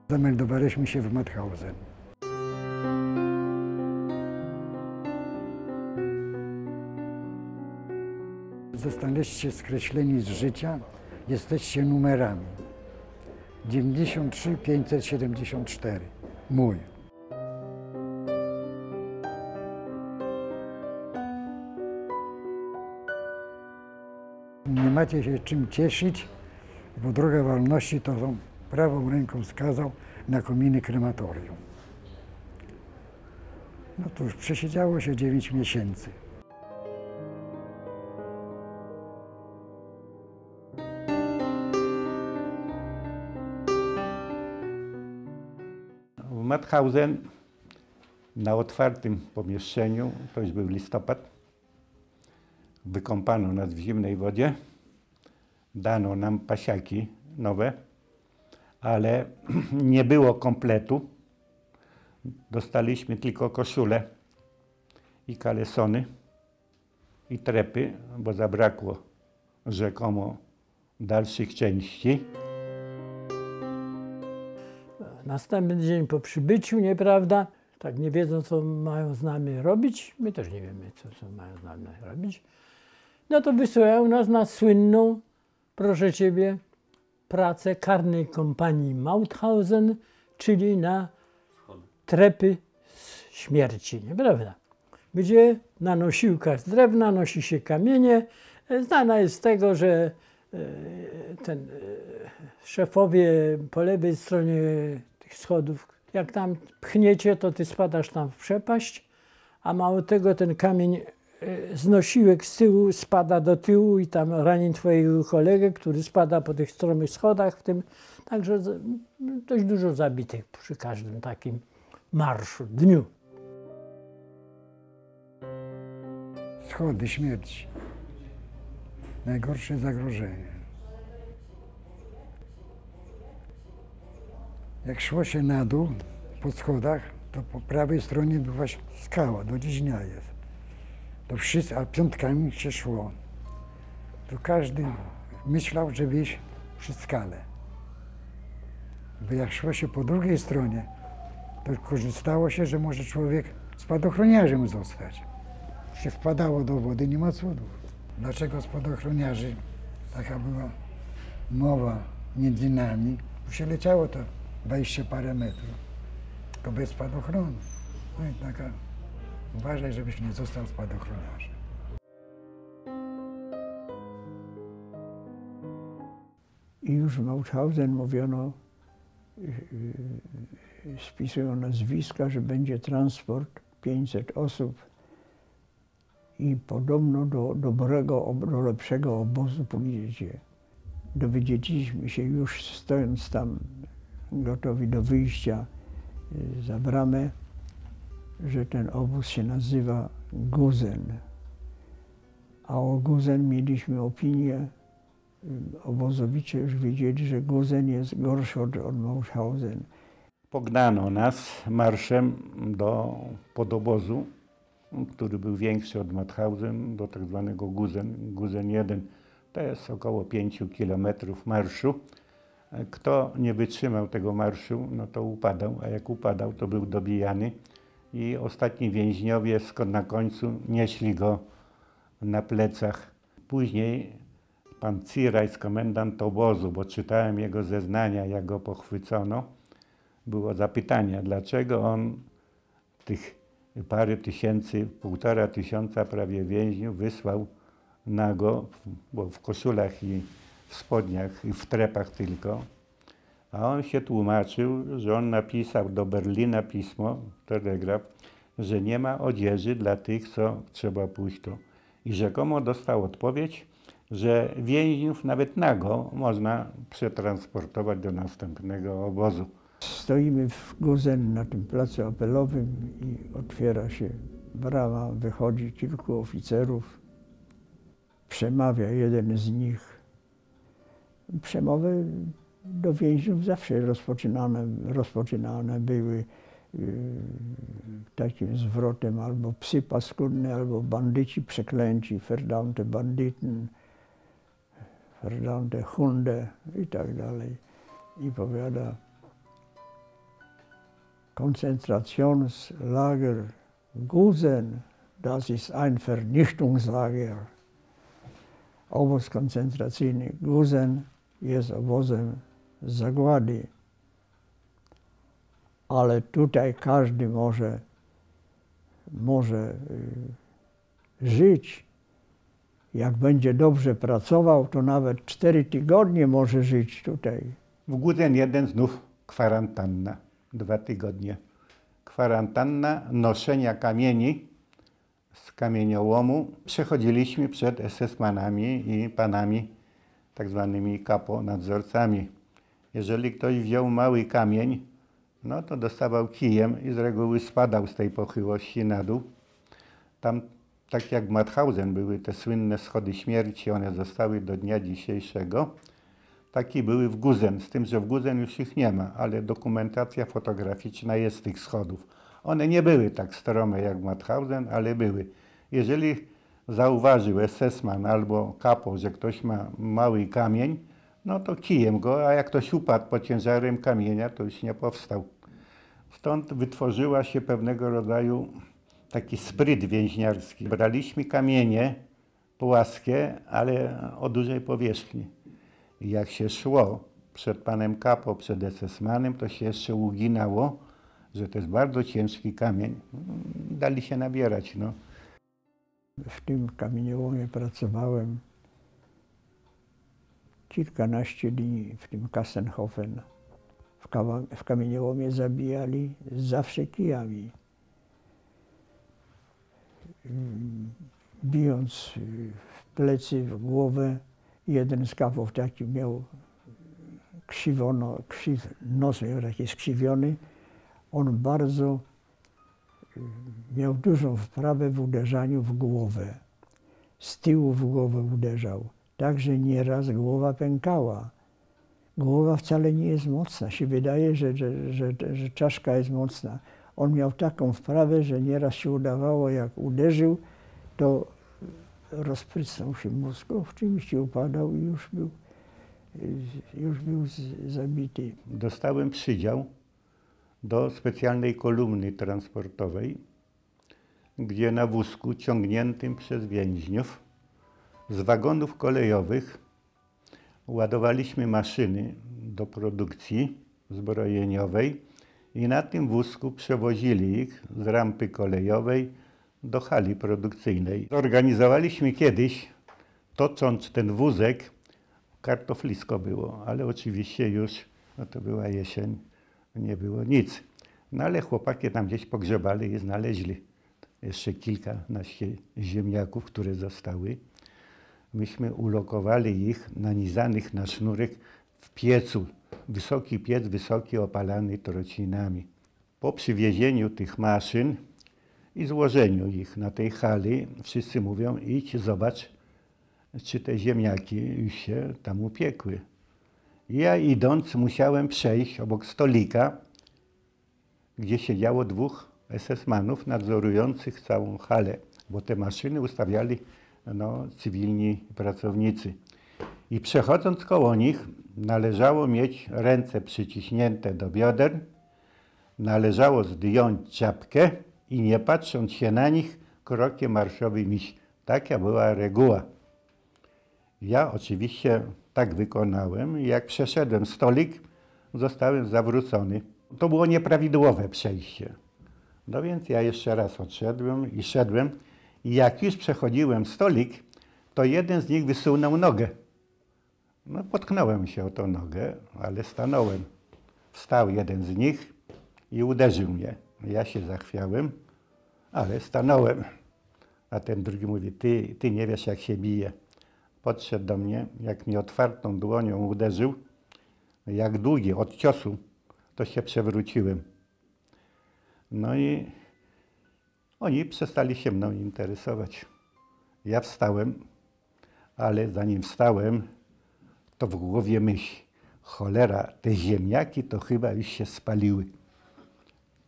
Zameldowaliśmy się w Mauthausen. Zostaliście skreśleni z życia, jesteście numerami. 93 574. Mój. Nie macie się czym cieszyć, bo droga wolności to prawą ręką wskazał na kominy krematorium. No to już przesiedziało się 9 miesięcy. W Mauthausen na otwartym pomieszczeniu, to już był listopad, wykąpano nas w zimnej wodzie, dano nam pasiaki nowe, ale nie było kompletu. Dostaliśmy tylko koszulę i kalesony i trepy, bo zabrakło rzekomo dalszych części. Następny dzień po przybyciu, nieprawda, tak nie wiedzą, co mają z nami robić, my też nie wiemy, co mają z nami robić, no to wysyłają nas na słynną, proszę Ciebie, pracę karnej kompanii Mauthausen, czyli na trepy śmierci, nieprawda? Gdzie na nosiłkach z drewna nosi się kamienie. Znana jest z tego, że szefowie po lewej stronie tych schodów, jak tam pchniecie, to ty spadasz tam w przepaść, a mało tego ten kamień z nosiłek z tyłu spada do tyłu i tam rani twojego kolegę, który spada po tych stromych schodach, w tym także dość dużo zabitych przy każdym takim marszu, dniu. Schody śmierci. Najgorsze zagrożenie. Jak szło się na dół po schodach, to po prawej stronie była skała, do dziś dnia jest. To wszyscy, a piątkami się szło. To każdy myślał, żeby iść przy skale. Bo jak szło się po drugiej stronie, to korzystało się, że może człowiek spadochroniarzem zostać. Się wpadało do wody, nie ma cudu. Dlaczego spadochroniarzy? Taka była mowa między nami. Bo się leciało to 20 parę metrów, tylko bez spadochronu. No i taka, uważaj, żebyś nie został spadochroniarzem. I już w Mauthausen mówiono, spisują nazwiska, że będzie transport 500 osób i podobno do lepszego obozu pojedzie. Dowiedzieliśmy się już stojąc tam, gotowi do wyjścia za bramę, że ten obóz się nazywa Gusen. A o Gusen mieliśmy opinię, obozowicze już wiedzieli, że Gusen jest gorszy od Mauthausen. Pognano nas marszem do podobozu, który był większy od Mauthausen, do tak zwanego Gusen. Gusen 1 to jest około 5 kilometrów marszu. Kto nie wytrzymał tego marszu, no to upadał, a jak upadał, to był dobijany. I ostatni więźniowie na końcu nieśli go na plecach. Później pan Cirajs, komendant obozu, bo czytałem jego zeznania, jak go pochwycono, było zapytanie, dlaczego on tych parę tysięcy, 1500 prawie więźniów wysłał nago, bo w koszulach i w spodniach i w trepach tylko. A on się tłumaczył, że on napisał do Berlina pismo, telegraf, że nie ma odzieży dla tych, co trzeba pójść tu. I rzekomo dostał odpowiedź, że więźniów nawet nago można przetransportować do następnego obozu. Stoimy w Gusen na tym placu apelowym i otwiera się brama, wychodzi kilku oficerów. Przemawia jeden z nich. Przemowy do więźniów zawsze rozpoczynane były takim zwrotem albo psy paskudne, albo bandyci przeklęci, verdammte Banditen, verdammte Hunde i tak dalej. I powiada, Konzentrationslager Gusen, das ist ein Vernichtungslager. Obóz koncentracyjny Gusen jest obozem zagłady. Ale tutaj każdy może żyć. Jak będzie dobrze pracował, to nawet 4 tygodnie może żyć tutaj. W Guzen 1 znów kwarantanna, 2 tygodnie. Kwarantanna noszenia kamieni z kamieniołomu. Przechodziliśmy przed SS-manami i panami, tak zwanymi kapo, nadzorcami. Jeżeli ktoś wziął mały kamień, no to dostawał kijem i z reguły spadał z tej pochyłości na dół. Tam, tak jak w Mauthausen były te słynne schody śmierci, one zostały do dnia dzisiejszego. Takie były w Gusen, z tym, że w Gusen już ich nie ma, ale dokumentacja fotograficzna jest z tych schodów. One nie były tak strome jak w Mauthausen, ale były. Jeżeli zauważył SS-man albo kapo, że ktoś ma mały kamień, no to kijem go, a jak ktoś upadł pod ciężarem kamienia, to już nie powstał. Stąd wytworzyła się pewnego rodzaju taki spryt więźniarski. Braliśmy kamienie płaskie, ale o dużej powierzchni. I jak się szło przed panem kapo, przed SS-manem, to się jeszcze uginało, że to jest bardzo ciężki kamień. Dali się nabierać, no. W tym kamieniołomie pracowałem kilkanaście dni, w tym Kassenhofen. W kamieniołomie zabijali zawsze kijami. Bijąc w plecy, w głowę. Jeden z kapów taki miał nos miał taki skrzywiony. On bardzo miał dużą wprawę w uderzaniu w głowę. Z tyłu w głowę uderzał. Także nieraz głowa pękała. Głowa wcale nie jest mocna. Się wydaje, że czaszka jest mocna. On miał taką wprawę, że nieraz się udawało, jak uderzył, to rozprysnął się mózg, oczywiście upadał i już był zabity. Dostałem przydział do specjalnej kolumny transportowej, gdzie na wózku ciągniętym przez więźniów z wagonów kolejowych ładowaliśmy maszyny do produkcji zbrojeniowej i na tym wózku przewozili ich z rampy kolejowej do hali produkcyjnej. Zorganizowaliśmy kiedyś, tocząc ten wózek, kartoflisko było, ale oczywiście już, no to była jesień, nie było nic. No ale chłopaki tam gdzieś pogrzebali i znaleźli jeszcze kilkanaście ziemniaków, które zostały. Myśmy ulokowali ich, nanizanych na sznurek w piecu. Wysoki piec, wysoki, opalany trocinami. Po przywiezieniu tych maszyn i złożeniu ich na tej hali, wszyscy mówią, idź, zobacz, czy te ziemniaki już się tam upiekły. Ja idąc musiałem przejść obok stolika, gdzie siedziało 2 SS-manów nadzorujących całą halę, bo te maszyny ustawiali cywilni pracownicy. I przechodząc koło nich należało mieć ręce przyciśnięte do bioder, należało zdjąć czapkę i nie patrząc się na nich, krokiem marszowym iść. Taka była reguła. Ja oczywiście tak wykonałem i jak przeszedłem stolik, zostałem zawrócony. To było nieprawidłowe przejście. No więc ja jeszcze raz odszedłem i szedłem i jak już przechodziłem stolik, to jeden z nich wysunął nogę. No potknąłem się o tą nogę, ale stanąłem. Wstał jeden z nich i uderzył mnie. Ja się zachwiałem, ale stanąłem. A ten drugi mówi, ty nie wiesz, jak się bije. Podszedł do mnie, jak mi otwartą dłonią uderzył, jak długi od ciosu, to się przewróciłem. No i oni przestali się mną interesować. Ja wstałem, ale zanim wstałem, to w głowie myśl, cholera, te ziemniaki to chyba już się spaliły.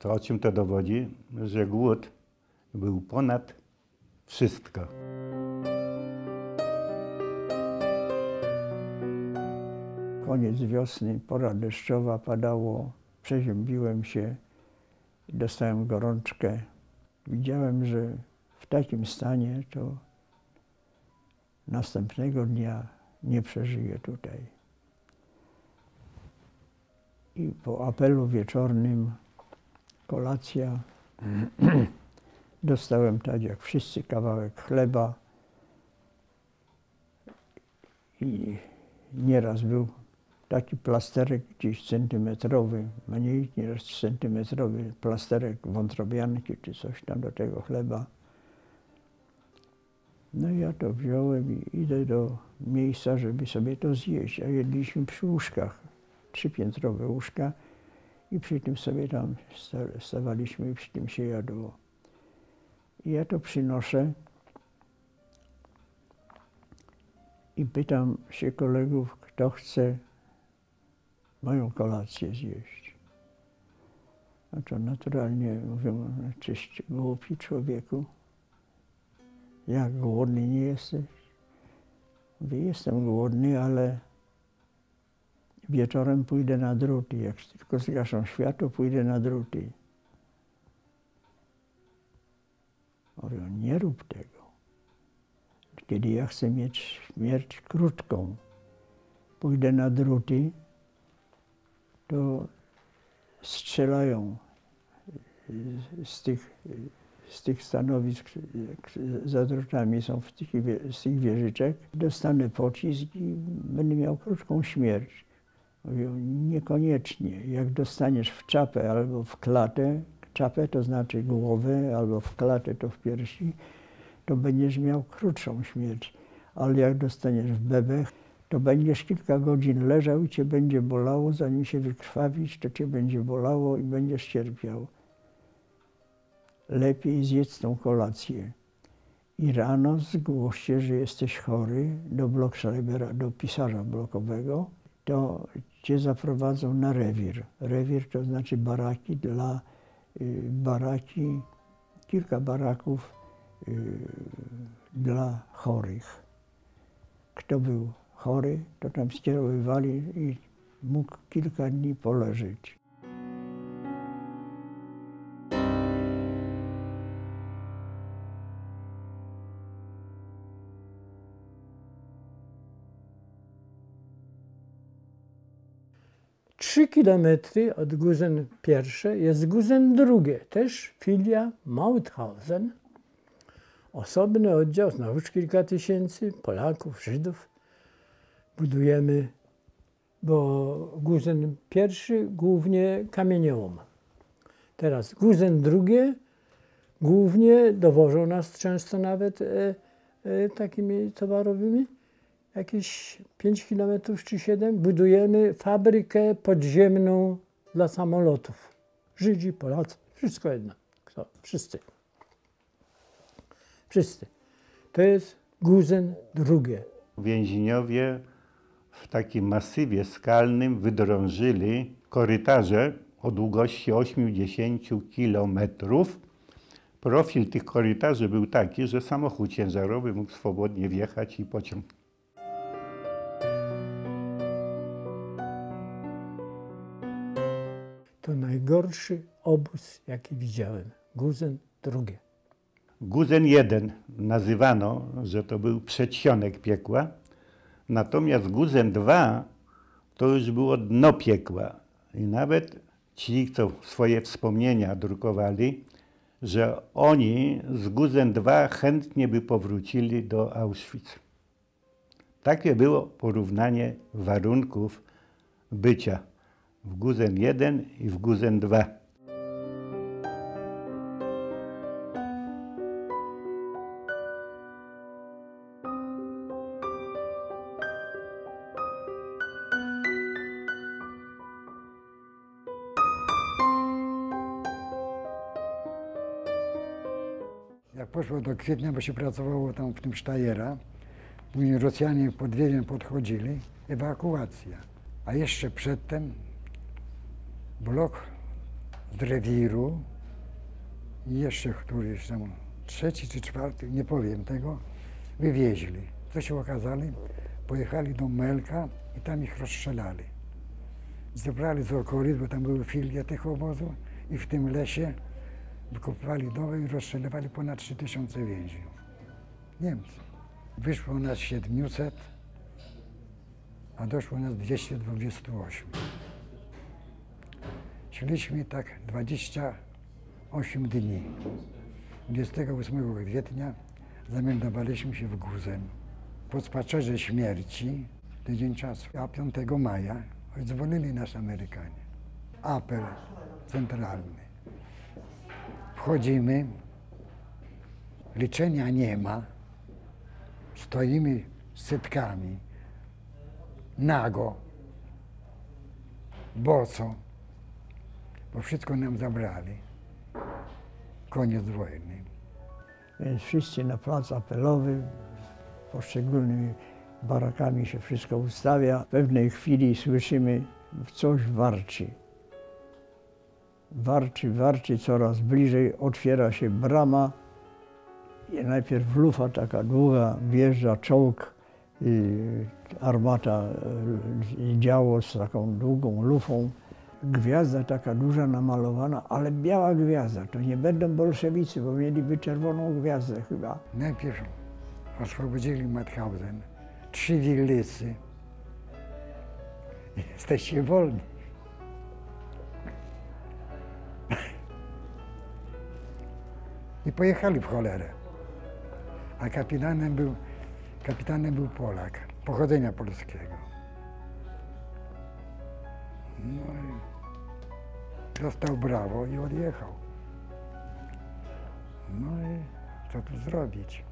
To o czym to dowodzi? Że głód był ponad wszystko. Koniec wiosny, pora deszczowa, padało, przeziębiłem się, dostałem gorączkę. Widziałem, że w takim stanie to następnego dnia nie przeżyję tutaj. I po apelu wieczornym, kolacja, dostałem tak jak wszyscy kawałek chleba i nieraz był taki plasterek gdzieś centymetrowy, mniej niż centymetrowy plasterek wątrobianki czy coś tam do tego chleba. No i ja to wziąłem i idę do miejsca, żeby sobie to zjeść, a jedliśmy przy łóżkach, 3-piętrowe łóżka i przy tym sobie tam stawaliśmy i przy tym się jadło. I ja to przynoszę i pytam się kolegów, kto chce moją kolację zjeść. A to naturalnie mówią, czyś głupi człowieku, jak głodny nie jesteś? Mówię, jestem głodny, ale wieczorem pójdę na druty. Jak tylko zgaszą światło, pójdę na druty. Mówią, nie rób tego. Kiedy ja chcę mieć śmierć krótką, pójdę na druty, to strzelają z tych stanowisk za drutami, są z tych wieżyczek. Dostanę pocisk i będę miał krótką śmierć. Mówią, niekoniecznie. Jak dostaniesz w czapę albo w klatę, czapę to znaczy głowę, albo w klatę to w piersi, to będziesz miał krótszą śmierć. Ale jak dostaniesz w bebech, to będziesz kilka godzin leżał i cię będzie bolało, zanim się wykrwawisz, to cię będzie bolało i będziesz cierpiał. Lepiej zjedz tą kolację. I rano zgłoś się, że jesteś chory do Blockschreibera, do pisarza blokowego, to cię zaprowadzą na rewir. Rewir to znaczy baraki kilka baraków dla chorych. Kto był chory, to tam skierowywali i mógł kilka dni poleżeć. Trzy kilometry od Gusen I jest Gusen II, też filia Mauthausen. Osobny oddział, znowuż kilka tysięcy Polaków, Żydów. Budujemy, bo Gusen I głównie kamieniołom. Teraz Gusen II głównie dowożą nas często nawet takimi towarowymi. Jakieś 5 kilometrów czy 7 budujemy fabrykę podziemną dla samolotów. Żydzi, Polacy, wszystko jedno. Kto? Wszyscy. Wszyscy. To jest Gusen II. Więźniowie w takim masywie skalnym wydrążyli korytarze o długości 80 kilometrów. Profil tych korytarzy był taki, że samochód ciężarowy mógł swobodnie wjechać i pociąg. To najgorszy obóz, jaki widziałem. Gusen II. Gusen I nazywano, że to był przedsionek piekła, natomiast Gusen II to już było dno piekła. I nawet ci, co swoje wspomnienia drukowali, że oni z Gusen II chętnie by powrócili do Auschwitz. Takie było porównanie warunków bycia w Gusen I i w Gusen II. Jak poszło do kwietnia, bo się pracowało tam w tym Sztajera, później Rosjanie pod Wiedeń podchodzili, ewakuacja. A jeszcze przedtem blok z rewiru i jeszcze któryś tam, trzeci czy czwarty, nie powiem tego, wywieźli. Co się okazali? Pojechali do Melka i tam ich rozstrzelali. Zebrali z okolic, bo tam były filie tych obozów i w tym lesie wykopywali doły i rozstrzelywali ponad 3000 więźniów. Niemcy. Wyszło nas 700, a doszło nas 228. Szliśmy tak 28 dni. 28 kwietnia zameldowaliśmy się w Guzen. Po spacerze śmierci, tydzień czasu, a 5 maja zwolnili nas Amerykanie. Apel centralny. Wchodzimy, liczenia nie ma, stoimy setkami, nago, boso, bo wszystko nam zabrali. Koniec wojny. Więc wszyscy na plac apelowy, poszczególnymi barakami się wszystko ustawia. W pewnej chwili słyszymy, coś warczy. Warczy, warczy, coraz bliżej, otwiera się brama. I najpierw lufa taka długa, wjeżdża czołg, armata, działo z taką długą lufą. Gwiazda taka duża namalowana, ale biała gwiazda. To nie będą bolszewicy, bo mieliby czerwoną gwiazdę chyba. Najpierw oswobodzili Mauthausen, 3 willisy. Jesteście wolni. I pojechali w cholerę. A kapitanem był Polak, pochodzenia polskiego. No i dostał brawo i odjechał. No i co tu zrobić?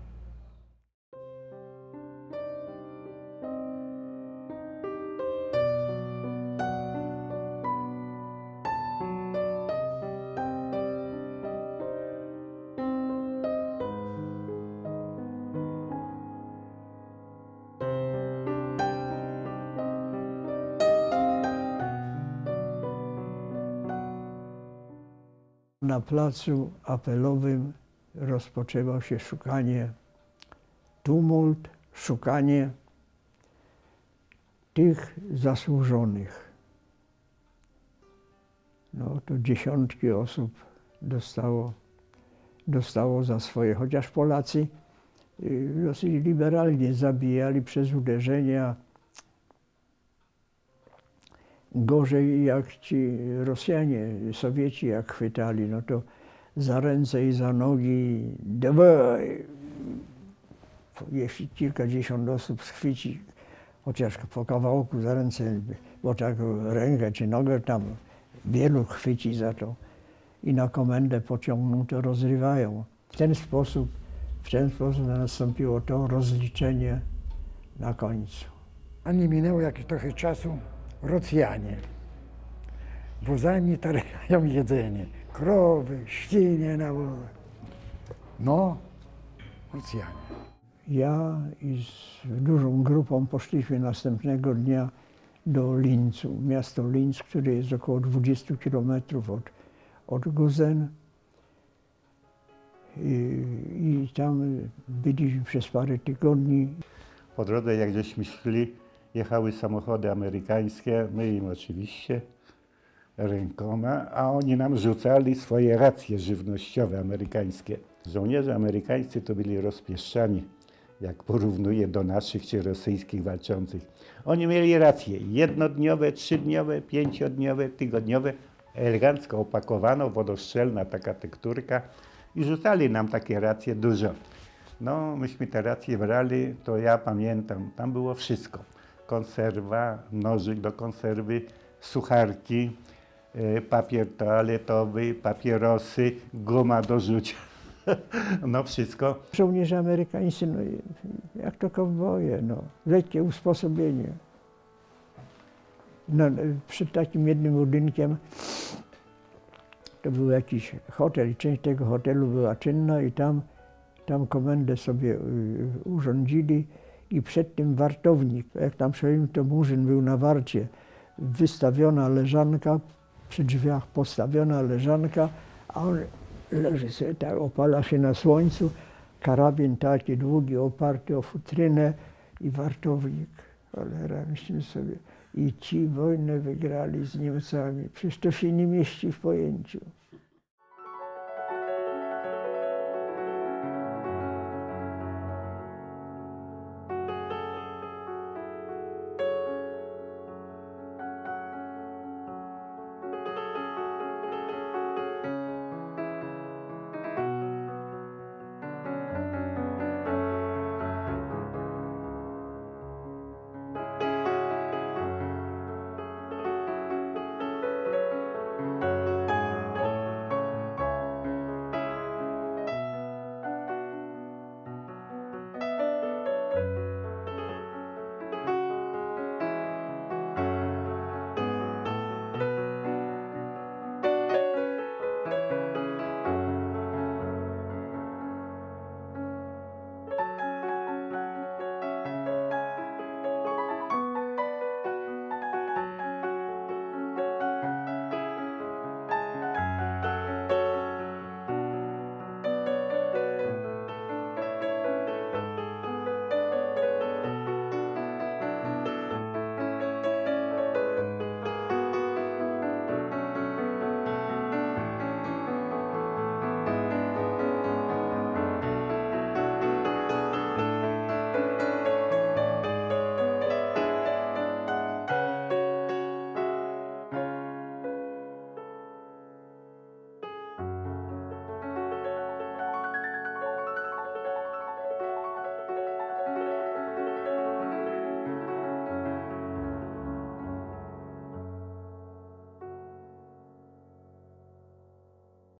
Na placu apelowym rozpoczęło się szukanie, tumult, szukanie tych zasłużonych. No to dziesiątki osób dostało za swoje, chociaż Polacy dosyć liberalnie zabijali przez uderzenia. Gorzej jak ci Rosjanie, Sowieci jak chwytali, no to za ręce i za nogi, dawaj. Jeśli kilkadziesiąt osób schwyci, chociaż po kawałku za ręce, bo tak rękę czy nogę tam wielu chwyci za to i na komendę pociągną, to rozrywają. W ten sposób nastąpiło to rozliczenie na końcu. A nie minęło jakieś trochę czasu, Rosjanie wozami tarają jedzenie, krowy, świnie na wozach. No, Rosjanie. Ja i z dużą grupą poszliśmy następnego dnia do Linzu, miasto Linz, które jest około 20 kilometrów od Guzen. I tam byliśmy przez parę tygodni. Po drodze, jak żeśmy szli, jechały samochody amerykańskie, my im oczywiście rękoma, a oni nam rzucali swoje racje żywnościowe amerykańskie. Żołnierze amerykańscy to byli rozpieszczani, jak porównuję do naszych czy rosyjskich walczących. Oni mieli racje jednodniowe, 3-dniowe, 5-dniowe, tygodniowe, elegancko opakowano, wodostrzelna taka tekturka i rzucali nam takie racje dużo. No, myśmy te racje brali, to ja pamiętam, tam było wszystko. Konserwa, nożyk do konserwy, sucharki, papier toaletowy, papierosy, guma do rzucia. No wszystko. Żołnierze amerykańscy, no jak to kowboje, no, lekkie usposobienie. No, przed takim jednym budynkiem to był jakiś hotel i część tego hotelu była czynna i tam komendę sobie urządzili i przed tym wartownik, jak tam szedłem, to Murzyn był na warcie, wystawiona leżanka, przy drzwiach postawiona leżanka, a on leży sobie tak, opala się na słońcu, karabin taki długi, oparty o futrynę i wartownik. Cholera, myślimy sobie, i ci wojnę wygrali z Niemcami. Przecież to się nie mieści w pojęciu.